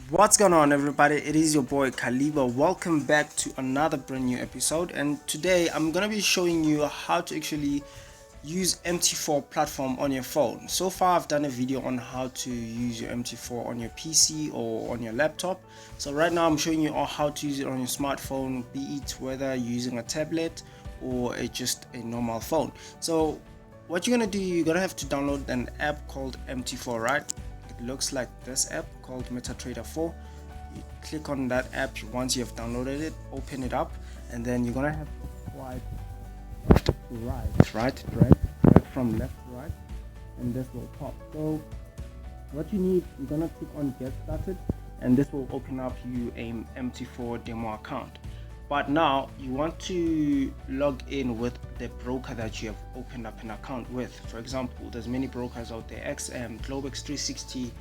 What's going on, everybody? It is your boy Kaliba. Welcome back to another brand new episode, and today I'm gonna be showing you how to actually use MT4 platform on your phone. So far I've done a video on how to use your MT4 on your PC or on your laptop. So right now I'm showing you all how to use it on your smartphone, be it whether you're using a tablet or just a normal phone. So what you're gonna do, you're gonna have to download an app called MT4, right? It looks like this app called MetaTrader 4. You click on that app once you have downloaded it, open it up, and then you're gonna have to swipe left to right, drag from left to right, and this will pop. So what you need, you're gonna click on get started, and this will open up you a MT4 demo account. But now you want to log in with the broker that you have opened up an account with. For example, there's many brokers out there: XM, Globex 360,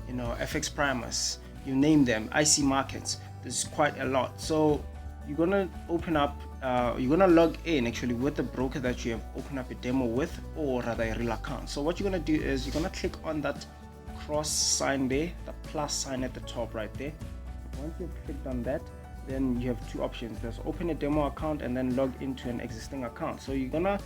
FX Primus, you name them, IC Markets. There's quite a lot. So you're gonna open up, you're gonna log in actually with the broker that you have opened up a demo with, or rather a real account. So what you're gonna do is you're gonna click on that cross sign there, the plus sign at the top right there. Once you've clicked on that, then you have two options. There's open a demo account and then log into an existing account. So you're gonna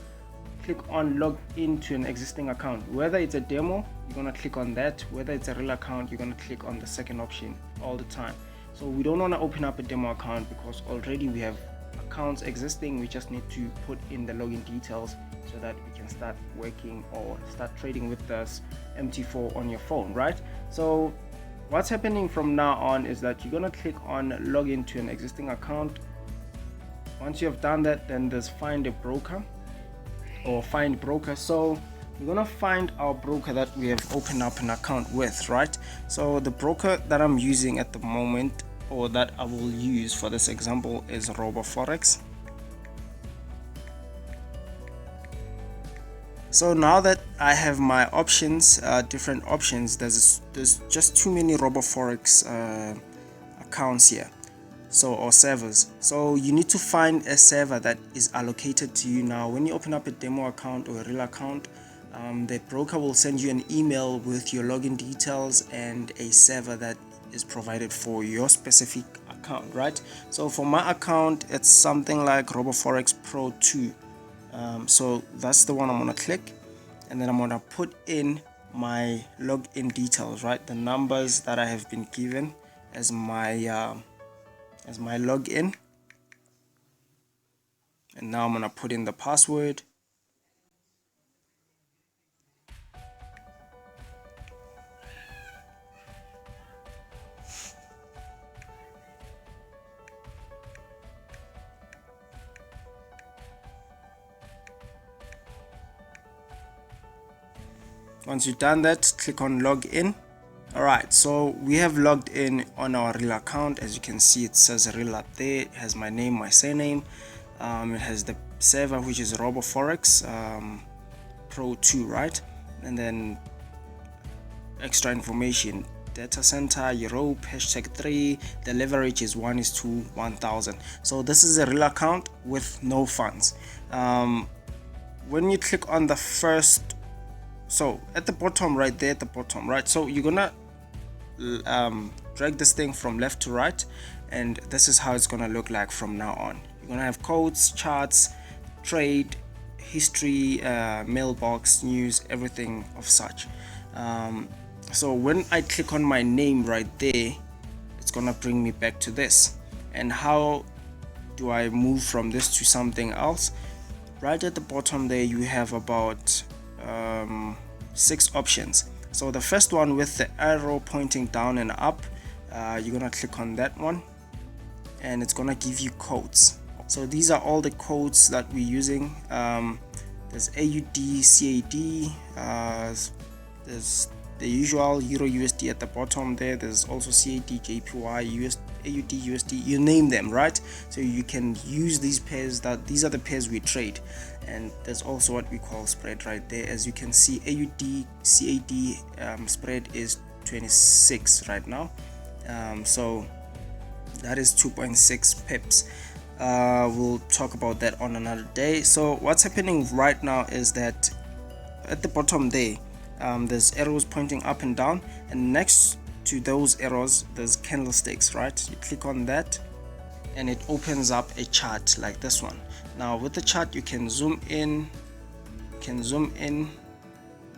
click on log into an existing account. Whether it's a demo, you're gonna click on that. Whether it's a real account, you're gonna click on the second option all the time. So we don't want to open up a demo account because already we have accounts existing. We just need to put in the login details so that we can start working or start trading with this MT4 on your phone, right? So what's happening from now on is that you're gonna click on log into an existing account. Once you have done that, then there's find a broker or find broker. So we're gonna find our broker that we have opened up an account with, right? So the broker that I'm using at the moment, or that I will use for this example, is Forex. So now that I have my options, different options, there's just too many Forex accounts here, or servers. So you need to find a server that is allocated to you. Now when you open up a demo account or a real account, the broker will send you an email with your login details and a server that is provided for your specific account, right? So for my account, it's something like Forex Pro 2. So that's the one I'm gonna click, and then I'm gonna put in my login details, right? The numbers that I have been given as my login, and now I'm gonna put in the password. Once you've done that, click on log in. Alright, so we have logged in on our real account. As you can see, it says real up there. It has my name, my surname. It has the server, which is Forex Pro 2, right? And then extra information: data center, Europe, #3, the leverage is 1:1000. So this is a real account with no funds. When you click on the first, so at the bottom right there, at the bottom right, so you're gonna drag this thing from left to right, and this is how it's gonna look like from now on. You're gonna have codes, charts, trade history, mailbox, news, everything of such. So when I click on my name right there, it's gonna bring me back to this. And how do I move from this to something else? Right at the bottom there, you have about 6 options. So the first one with the arrow pointing down and up, you're gonna click on that one, and it's gonna give you codes. So these are all the codes that we're using. There's AUD, CAD, there's the usual Euro USD at the bottom there. There's also CAD, JPY, AUD, USD, you name them, right? So you can use these pairs. These are the pairs we trade. And there's also what we call spread right there. As you can see, AUD CAD spread is 26 right now. So that is 2.6 pips. We'll talk about that on another day. So what's happening right now is that at the bottom there, there's arrows pointing up and down, and next to those arrows, there's candlesticks, right? You click on that and it opens up a chart like this one. Now with the chart you can zoom in,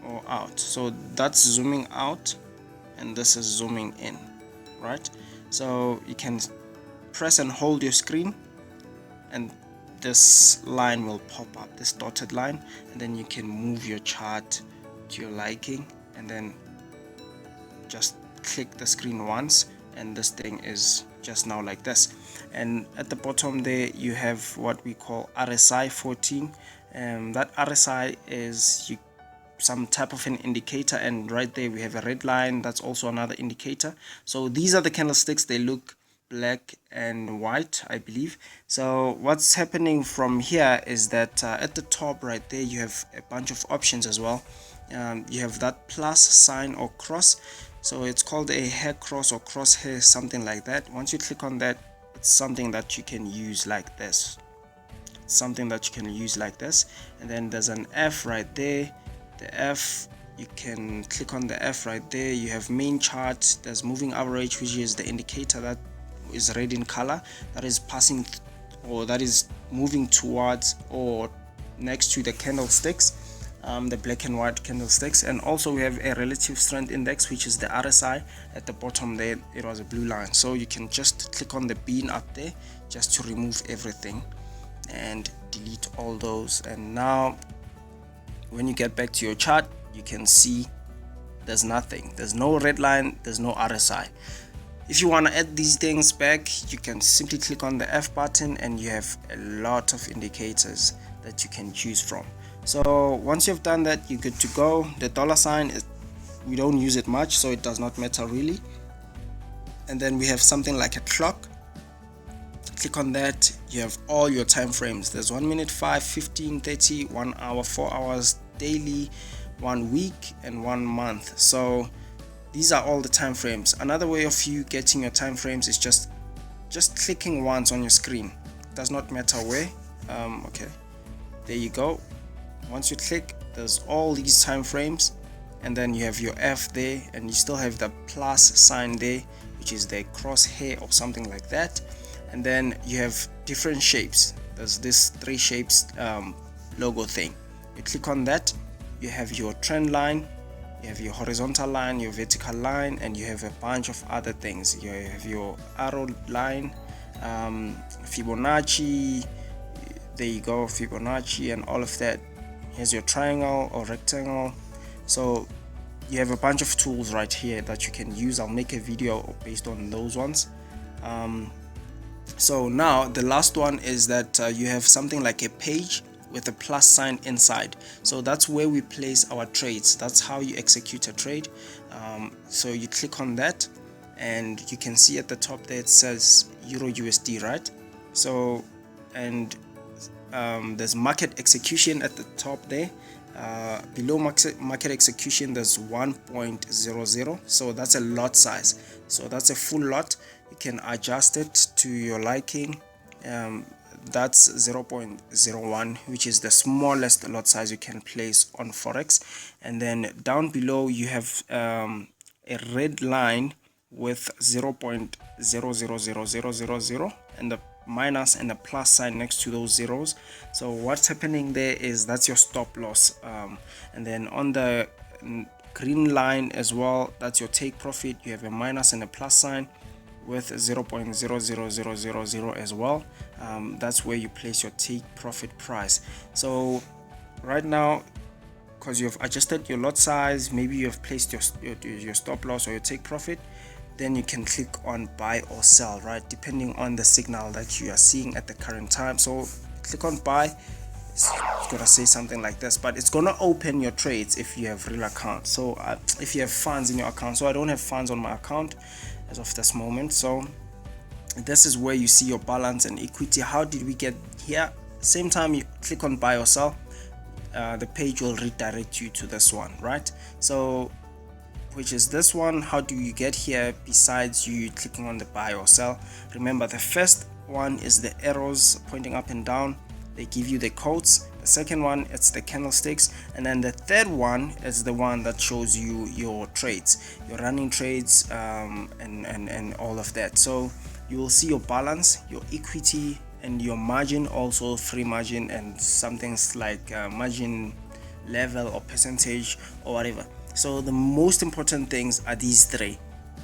or out. So that's zooming out and this is zooming in, right? So you can press and hold your screen and this line will pop up, this dotted line, and then you can move your chart to your liking and then just click the screen once and this thing is just now like this. And at the bottom there you have what we call RSI 14, and that RSI is some type of an indicator, and right there we have a red line, that's also another indicator. So these are the candlesticks, they look black and white, I believe. So what's happening from here is that at the top right there you have a bunch of options as well. You have that plus sign or cross, so it's called a hair cross or crosshair, something like that. Once you click on that, it's something that you can use like this, and then there's an F right there. The F, you can click on the F right there. You have main chart, there's moving average, which is the indicator that is red in color, that is passing or that is moving towards or next to the candlesticks, the black and white candlesticks. And also we have a relative strength index, which is the RSI. At the bottom there it was a blue line, so you can just click on the bean up there just to remove everything and delete all those. And now when you get back to your chart, you can see there's nothing, there's no red line, there's no RSI. If you want to add these things back, you can simply click on the F button and you have a lot of indicators that you can choose from. So once you've done that, you're good to go. The dollar sign is, we don't use it much, so it does not matter really. And then we have something like a clock. Click on that, you have all your time frames. There's 1 minute, 5, 15, 30, 1 hour, 4 hours, daily, 1 week, and 1 month. So these are all the time frames. Another way of you getting your time frames is just clicking once on your screen. It does not matter where. Okay, there you go. Once you click, there's all these time frames, and then you have your F there, and you still have the plus sign there, which is the crosshair or something like that. And then you have different shapes. There's this 3 shapes logo thing. You click on that, you have your trend line, you have your horizontal line, your vertical line, and you have a bunch of other things. You have your arrow line, Fibonacci, there you go, Fibonacci, and all of that. Here's your triangle or rectangle. So you have a bunch of tools right here that you can use. I'll make a video based on those ones. So now the last one is that you have something like a page with a plus sign inside. So that's where we place our trades. That's how you execute a trade. So you click on that and you can see at the top there it says Euro USD, right? So, and there's market execution at the top there. Below market execution there's 1.00, so that's a lot size, so that's a full lot. You can adjust it to your liking. That's 0.01, which is the smallest lot size you can place on Forex. And then down below you have a red line with 0.000000 and the minus and the plus sign next to those zeros. So what's happening there is that's your stop loss. And then on the green line as well, that's your take profit. You have a minus and a plus sign with 0.00000 as well. That's where you place your take profit price. So right now, because you've adjusted your lot size, maybe you have placed your stop loss or your take profit, then you can click on buy or sell, right, depending on the signal that you are seeing at the current time. So click on buy, it's gonna say something like this, but it's gonna open your trades if you have real account. So if you have funds in your account, so I don't have funds on my account as of this moment. So this is where you see your balance and equity. How did we get here? Same time you click on buy or sell, the page will redirect you to this one, right? So which is this one. How do you get here besides you clicking on the buy or sell? Remember, the first one is the arrows pointing up and down. they give you the quotes. The second one, it's the candlesticks, and then the third one is the one that shows you your trades, your running trades, and all of that. So you will see your balance, your equity, and your margin, also free margin, and something like margin level or percentage or whatever. So the most important things are these three.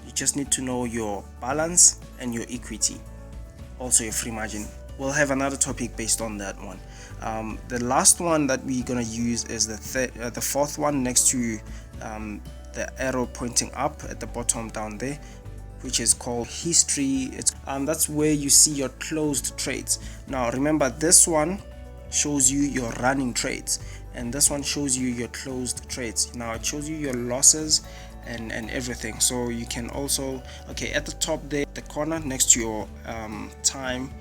You just need to know your balance and your equity, also your free margin. We'll have another topic based on that one. The last one that we're gonna use is the fourth one next to the arrow pointing up at the bottom down there, which is called history. That's where you see your closed trades. Now remember, this one shows you your running trades, and this one shows you your closed trades. Now it shows you your losses and everything. So you can also, okay, at the top there, the corner next to your time,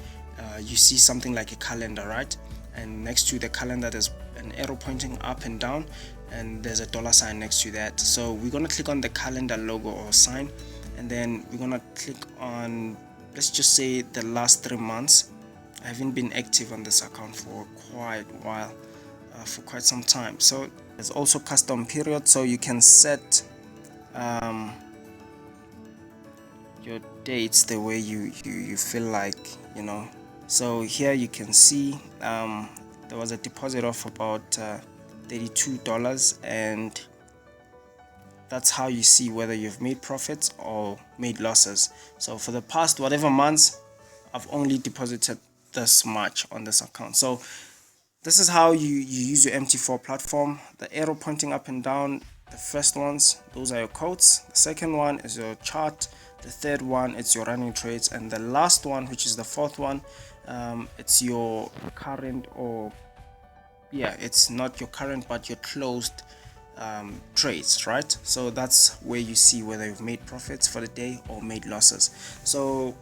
you see something like a calendar, right? And next to the calendar there's an arrow pointing up and down, and there's a dollar sign next to that. So we're gonna click on the calendar logo or sign, and then we're gonna click on, let's just say, the last 3 months. I haven't been active on this account for quite a while, for quite some time. So there's also custom period, so you can set your dates the way you feel like, you know. So here you can see there was a deposit of about $32, and that's how you see whether you've made profits or made losses. So for the past whatever months, I've only deposited this much on this account. So this is how you use your MT4 platform. The arrow pointing up and down, the first ones, those are your quotes. The second one is your chart. The third one, it's your running trades. And the last one, which is the fourth one, it's your current, or yeah, it's not your current but your closed trades, right? So that's where you see whether you've made profits for the day or made losses. So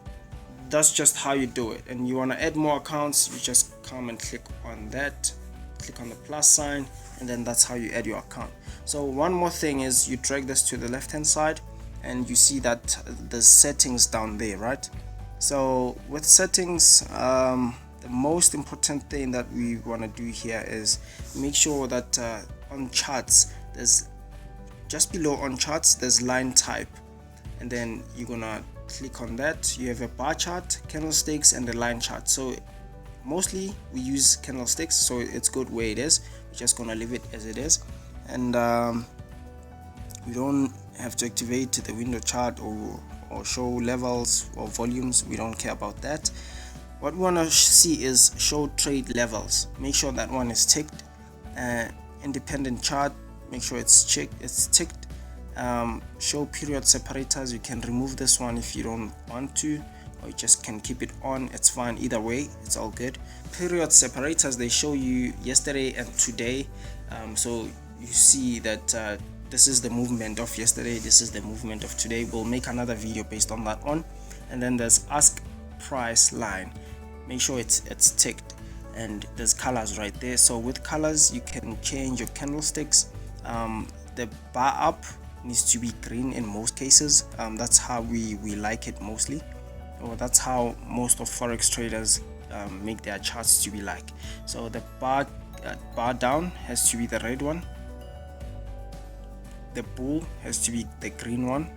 that's just how you do it. And you want to add more accounts, you just come and click on that, click on the plus sign, and then that's how you add your account. So one more thing is, you drag this to the left hand side and you see that the settings down there, right? So with settings, the most important thing that we want to do here is make sure that on charts, there's just below on charts there's line type, and then you're gonna click on that. You have a bar chart, candlesticks, and the line chart. So mostly we use candlesticks, so it's good where it is. We're just gonna leave it as it is, and we don't have to activate the window chart or show levels or volumes. We don't care about that. What we want to see is show trade levels. Make sure that one is ticked. Independent chart, make sure it's ticked. Show period separators, you can remove this one if you don't want to, or you just can keep it on. It's fine either way, it's all good. Period separators, they show you yesterday and today. So you see that this is the movement of yesterday, this is the movement of today. We'll make another video based on that one. And then there's ask price line, make sure it's ticked, and there's colors right there. So with colors you can change your candlesticks. The bar up needs to be green in most cases. That's how we like it mostly, or that's how most of forex traders make their charts to be like. So the bar down has to be the red one, the bull has to be the green one,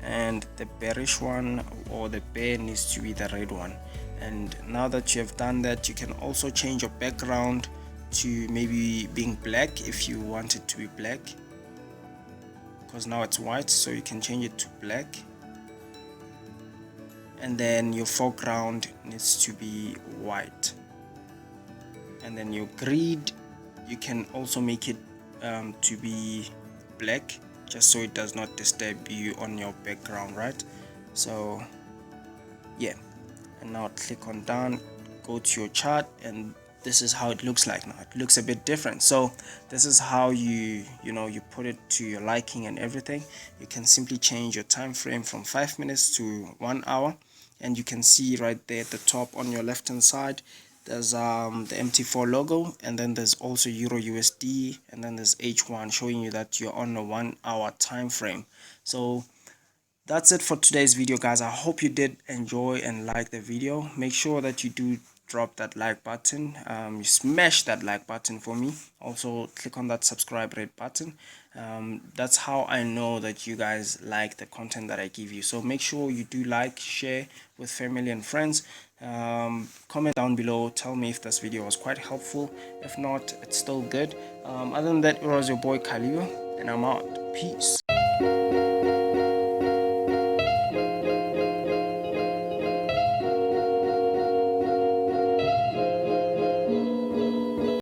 and the bearish one, or the bear, needs to be the red one. And now that you have done that, you can also change your background to maybe being black if you want it to be black, because now it's white, so you can change it to black. And then your foreground needs to be white. And then your grid, you can also make it to be black, just so it does not disturb you on your background, right? So yeah, and now click on down, go to your chart, and this is how it looks like now. It looks a bit different. So this is how you put it to your liking and everything. You can simply change your time frame from 5 minutes to 1 hour, and you can see right there at the top on your left hand side, there's the MT4 logo, and then there's also Euro USD, and then there's H1 showing you that you're on a 1 hour time frame. So that's it for today's video, guys. I hope you did enjoy and like the video. Make sure that you do drop that like button, you smash that like button for me. Also click on that subscribe red button. That's how I know that you guys like the content that I give you. So make sure you do like, share with family and friends. Comment down below, tell me if this video was quite helpful. If not, it's still good. Other than that, it was your boy Khaliva, and I'm out. Peace.